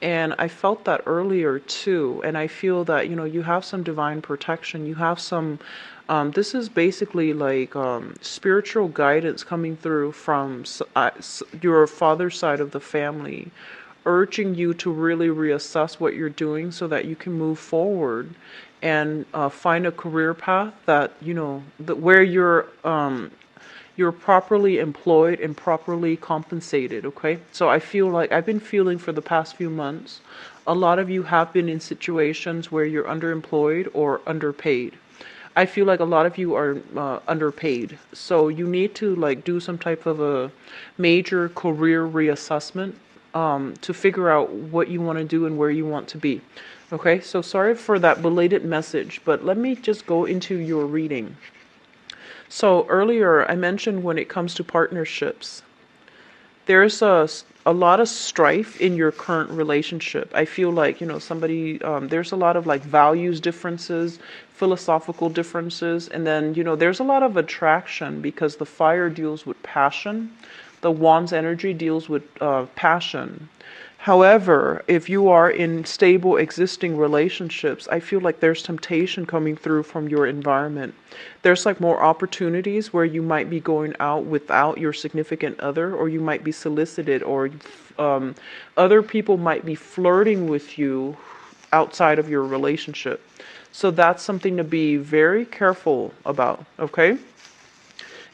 And I felt that earlier too. And I feel that, you have some divine protection. You have some, this is basically like spiritual guidance coming through from your father's side of the family, urging you to really reassess what you're doing so that you can move forward and find a career path that, where you're properly employed and properly compensated, okay? So I feel like I've been feeling for the past few months, a lot of you have been in situations where you're underemployed or underpaid. I feel like a lot of you are underpaid. So you need to like do some type of a major career reassessment to figure out what you want to do and where you want to be. Okay, so sorry for that belated message, but let me just go into your reading. So earlier I mentioned when it comes to partnerships, there's a lot of strife in your current relationship. I feel like, somebody, there's a lot of like values differences, philosophical differences, and then, there's a lot of attraction because the fire deals with passion. The wand's energy deals with passion. However, if you are in stable existing relationships, I feel like there's temptation coming through from your environment. There's like more opportunities where you might be going out without your significant other, or you might be solicited, or other people might be flirting with you outside of your relationship. So that's something to be very careful about, okay?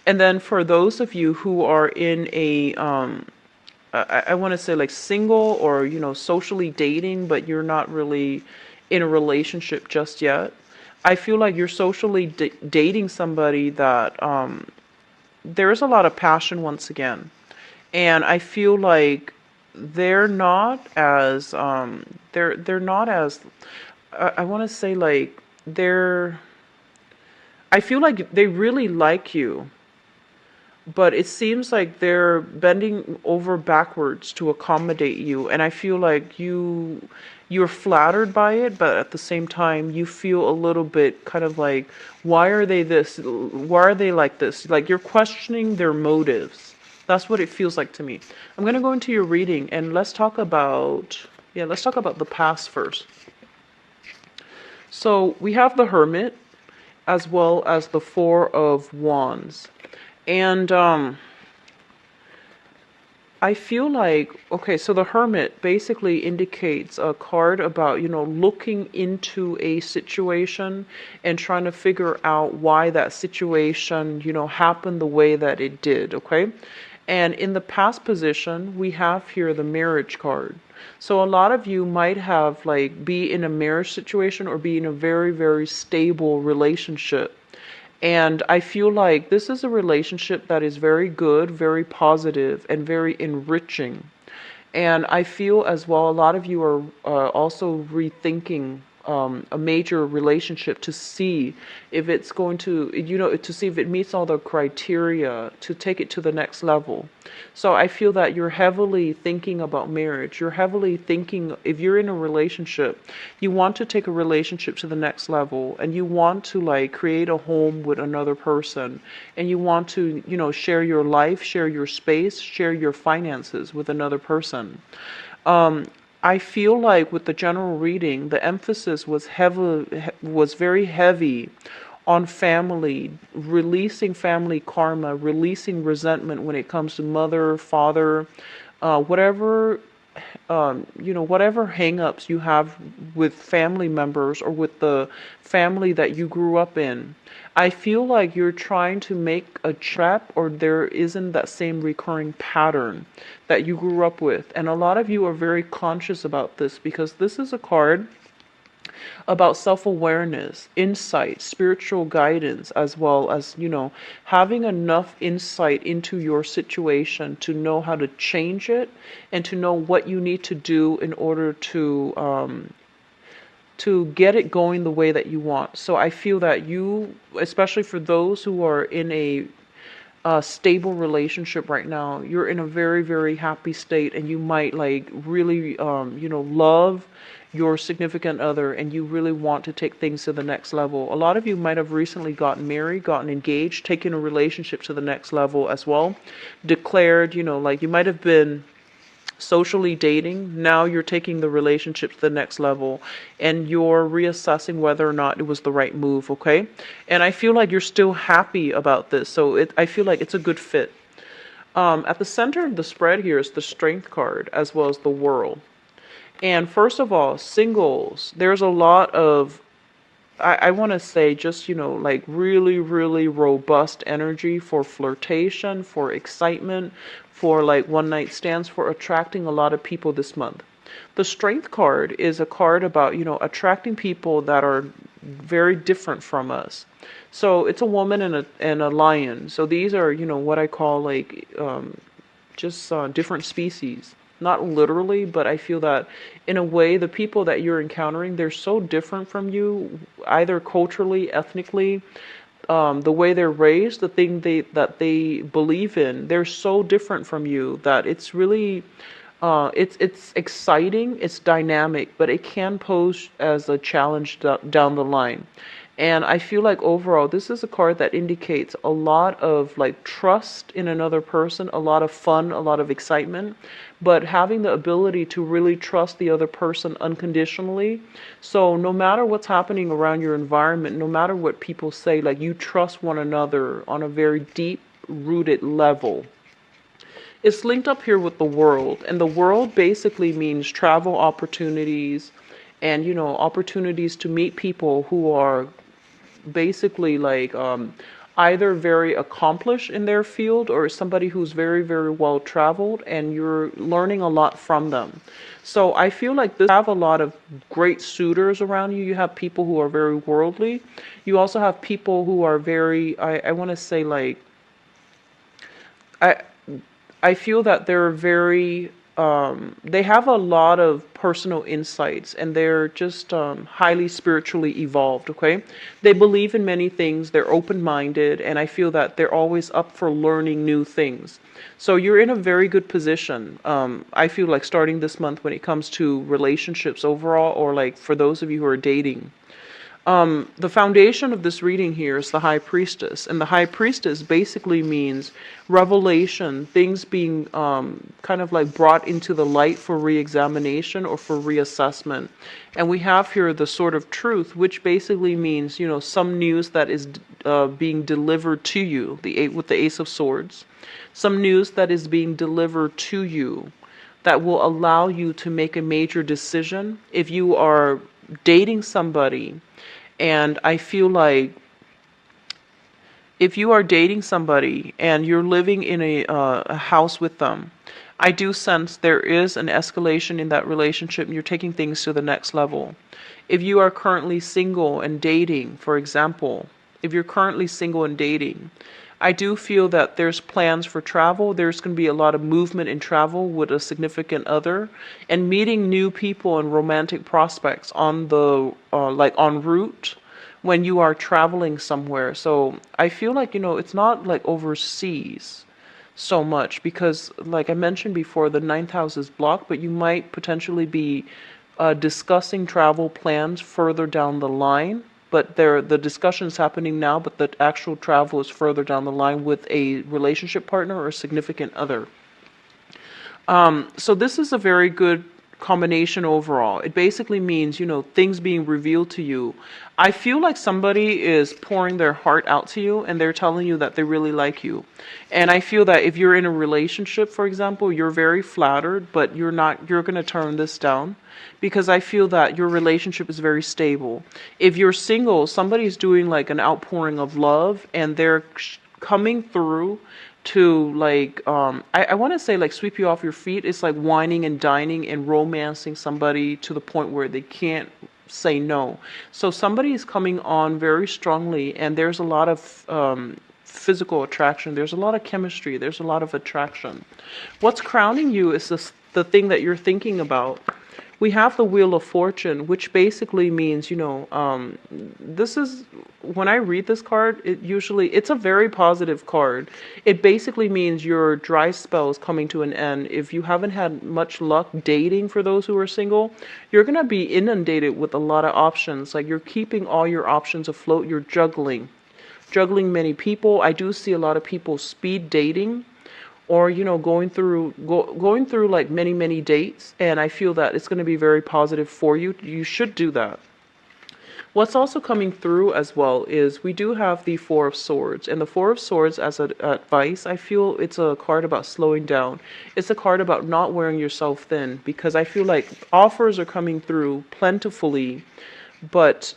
And then for those of you who are in a I want to say like single, or socially dating, but you're not really in a relationship just yet. I feel like you're socially dating somebody that there's a lot of passion once again. And I feel like they're not as they're not as I want to say like they're I feel like they really like you, but it seems like they're bending over backwards to accommodate you, and I feel like you're flattered by it, but at the same time you feel a little bit kind of like, why are they this, why are they like this, like you're questioning their motives. That's what it feels like to me. I'm going to go into your reading and let's talk about, yeah, let's talk about the past first. So we have the Hermit as well as the Four of Wands. And I feel like, okay, so the Hermit basically indicates a card about, looking into a situation and trying to figure out why that situation, happened the way that it did, okay? And in the past position, we have here the Marriage card. So a lot of you might have like be in a marriage situation or be in a very, very stable relationship. And I feel like this is a relationship that is very good, very positive, and very enriching. And I feel as well, a lot of you are also rethinking a major relationship to see if it's going to, to see if it meets all the criteria to take it to the next level. So I feel that you're heavily thinking about marriage. You're heavily thinking, if you're in a relationship, you want to take a relationship to the next level, and you want to like create a home with another person, and you want to, share your life, share your space, share your finances with another person. I feel like with the general reading, the emphasis was very heavy on family, releasing family karma, releasing resentment when it comes to mother, father, whatever whatever hangups you have with family members or with the family that you grew up in. I feel like you're trying to make a trap, or there isn't that same recurring pattern that you grew up with. And a lot of you are very conscious about this because this is a card about self-awareness, insight, spiritual guidance, as well as, having enough insight into your situation to know how to change it and to know what you need to do in order to get it going the way that you want. So I feel that you, especially for those who are in a stable relationship right now, you're in a very, very happy state, and you might like really, love your significant other, and you really want to take things to the next level. A lot of you might have recently gotten married, gotten engaged, taken a relationship to the next level as well, declared, like you might have been socially dating. Now you're taking the relationship to the next level, and you're reassessing whether or not it was the right move, okay? And I feel like you're still happy about this, so I feel like it's a good fit. At the center of the spread here is the Strength card as well as the World. And first of all, singles, there's a lot of, I want to say just, like really, really robust energy for flirtation, for excitement, for like one night stands, for attracting a lot of people this month. The Strength card is a card about, attracting people that are very different from us. So it's a woman and a lion. So these are, what I call like just different species. Not literally, but I feel that in a way, the people that you're encountering, they're so different from you, either culturally, ethnically, the way they're raised, the thing that they believe in, they're so different from you that it's really, it's exciting, it's dynamic, but it can pose as a challenge down the line. And I feel like overall, this is a card that indicates a lot of like trust in another person, a lot of fun, a lot of excitement, but having the ability to really trust the other person unconditionally. So no matter what's happening around your environment, no matter what people say, like you trust one another on a very deep rooted level. It's linked up here with the World, and the World basically means travel opportunities and, opportunities to meet people who are basically like either very accomplished in their field or somebody who's very, very well traveled, and you're learning a lot from them. So I feel like this, you have a lot of great suitors around you. You have people who are very worldly. You also have people who are very, I want to say like, I I feel that they're very, they have a lot of personal insights, and they're just highly spiritually evolved, okay? They believe in many things, they're open-minded, and I feel that they're always up for learning new things. So you're in a very good position. I feel like starting this month when it comes to relationships overall, or like for those of you who are dating. The foundation of this reading here is the High Priestess, and the High Priestess basically means revelation, things being kind of like brought into the light for re-examination or for reassessment. And we have here the Sword of Truth, which basically means, you know, some news that is being delivered to you, with the Ace of Swords, some news that is being delivered to you that will allow you to make a major decision. If you are dating somebody, and I feel like if you are dating somebody and you're living in a house with them, I do sense there is an escalation in that relationship and you're taking things to the next level. If you are currently single and dating, for example, if you're currently single and dating, I do feel that there's plans for travel. There's going to be a lot of movement in travel with a significant other, and meeting new people and romantic prospects on the like en route when you are traveling somewhere. So I feel like, you know, it's not like overseas so much because, like I mentioned before, the ninth house is blocked, but you might potentially be discussing travel plans further down the line. But the discussion is happening now, but the actual travel is further down the line with a relationship partner or a significant other. So this is a very good combination overall. It basically means, you know, things being revealed to you. I feel like somebody is pouring their heart out to you and they're telling you that they really like you. And I feel that if you're in a relationship, for example, you're very flattered, but you're going to turn this down because I feel that your relationship is very stable. If you're single, somebody's doing like an outpouring of love and they're coming through to like I want to say like sweep you off your feet. It's like whining and dining and romancing somebody to the point where they can't say no. So somebody is coming on very strongly, and there's a lot of physical attraction, there's a lot of chemistry, there's a lot of attraction. What's crowning you is the thing that you're thinking about. We have the Wheel of Fortune, which basically means, you know, this is, when I read this card, it's a very positive card. It basically means your dry spell is coming to an end. If you haven't had much luck dating, for those who are single, you're going to be inundated with a lot of options. Like, you're keeping all your options afloat. You're juggling many people. I do see a lot of people speed dating, or, you know, going through like many dates, and I feel that it's going to be very positive for you. You should do that. What's also coming through as well is we do have the Four of Swords, and the Four of Swords as advice, I feel it's a card about slowing down. It's a card about not wearing yourself thin, because I feel like offers are coming through plentifully, but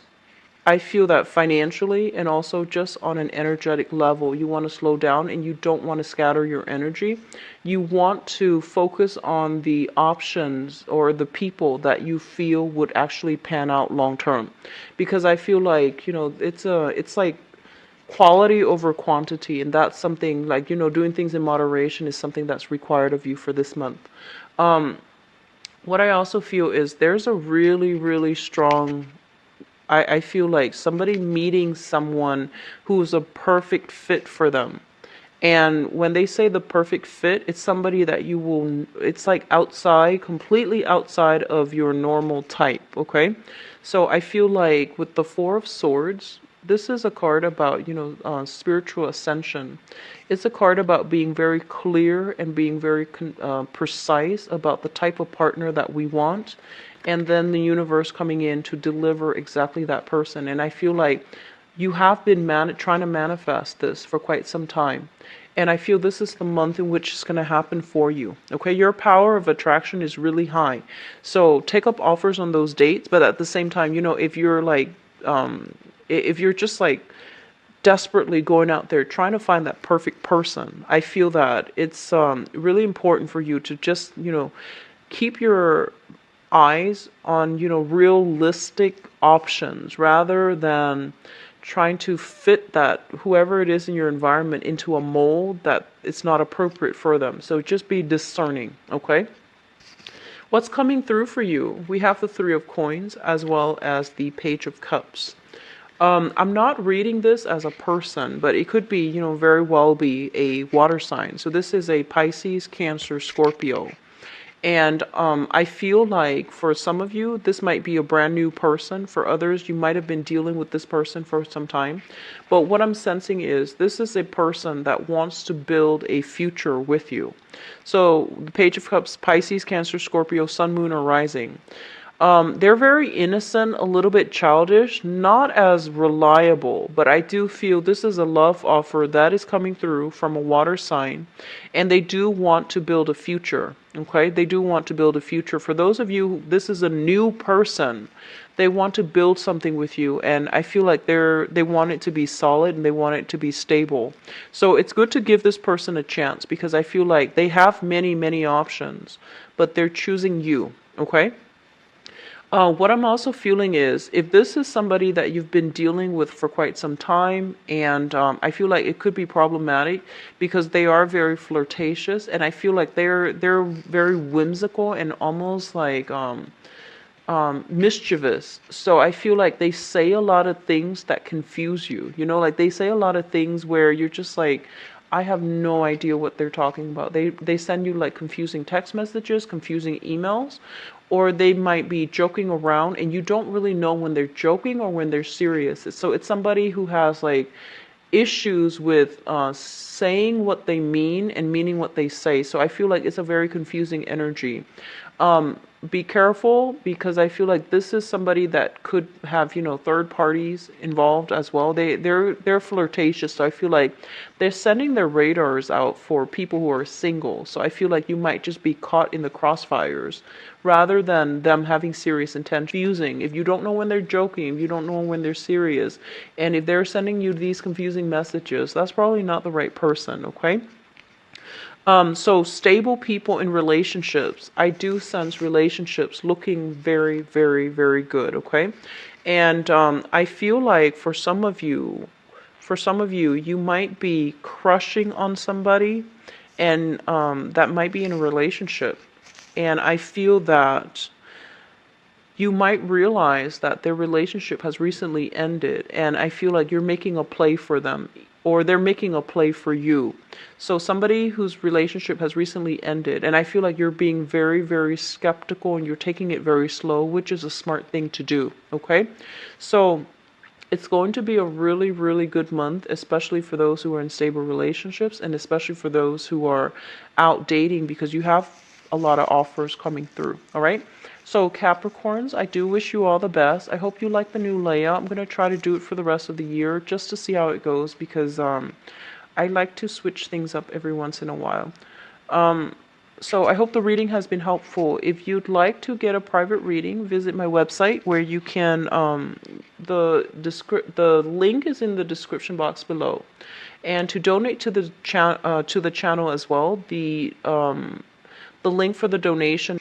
I feel that financially and also just on an energetic level, you want to slow down and you don't want to scatter your energy. You want to focus on the options or the people that you feel would actually pan out long term. Because I feel like, you know, it's like quality over quantity, and that's something like, you know, doing things in moderation is something that's required of you for this month. What I also feel is there's a really strong, I feel like somebody meeting someone who's a perfect fit for them. And when they say the perfect fit, it's somebody that it's like outside, completely outside of your normal type, okay? So I feel like with the Four of Swords, this is a card about, you know, spiritual ascension. It's a card about being very clear and being very precise about the type of partner that we want, and then the universe coming in to deliver exactly that person. And I feel like you have been trying to manifest this for quite some time. And I feel this is the month in which it's going to happen for you. Okay, your power of attraction is really high. So take up offers on those dates, but at the same time, you know, if you're like, if you're just like desperately going out there trying to find that perfect person. I feel that it's really important for you to just, keep your eyes on, realistic options rather than trying to fit that whoever it is in your environment into a mold that it's not appropriate for them. So just be discerning, okay? What's coming through for you? We have the Three of Coins as well as the Page of Cups. I'm not reading this as a person, but it could be, very well be a water sign. So this is a Pisces, Cancer, Scorpio. And I feel like for some of you, this might be a brand new person. For others, you might have been dealing with this person for some time. But what I'm sensing is this is a person that wants to build a future with you. So the Page of Cups, Pisces, Cancer, Scorpio, Sun, Moon, or Rising. They're very innocent, a little bit childish, not as reliable, but I do feel this is a love offer that is coming through from a water sign, and they do want to build a future, okay? They do want to build a future. For those of you, this is a new person. They want to build something with you, and I feel like they want it to be solid and they want it to be stable. So it's good to give this person a chance because I feel like they have many, many options, but they're choosing you, okay? What I'm also feeling is if this is somebody that you've been dealing with for quite some time, and I feel like it could be problematic because they are very flirtatious, and I feel like they're very whimsical and almost like mischievous. So I feel like they say a lot of things that confuse you. Like they say a lot of things where you're just like, I have no idea what they're talking about. They send you like confusing text messages, confusing emails, or they might be joking around and you don't really know when they're joking or when they're serious. So it's somebody who has like issues with saying what they mean and meaning what they say. So I feel like it's a very confusing energy. Be careful because I feel like this is somebody that could have, third parties involved as well. They're flirtatious, so I feel like they're sending their radars out for people who are single. So I feel like you might just be caught in the crossfires rather than them having serious intention. Confusing. If you don't know when they're joking, if you don't know when they're serious, and if they're sending you these confusing messages, that's probably not the right person, okay? So stable people in relationships. I do sense relationships looking very, very, very good, okay? And I feel like for some of you, you might be crushing on somebody, and that might be in a relationship. And I feel that you might realize that their relationship has recently ended, and I feel like you're making a play for them, or they're making a play for you. So somebody whose relationship has recently ended, and I feel like you're being very, very skeptical and you're taking it very slow, which is a smart thing to do, okay? So it's going to be a really, really good month, especially for those who are in stable relationships and especially for those who are out dating because you have a lot of offers coming through, all right? So Capricorns, I do wish you all the best. I hope you like the new layout. I'm going to try to do it for the rest of the year just to see how it goes because I like to switch things up every once in a while. So I hope the reading has been helpful. If you'd like to get a private reading, visit my website where you can, the link is in the description box below. And to donate to the channel as well, the link for the donation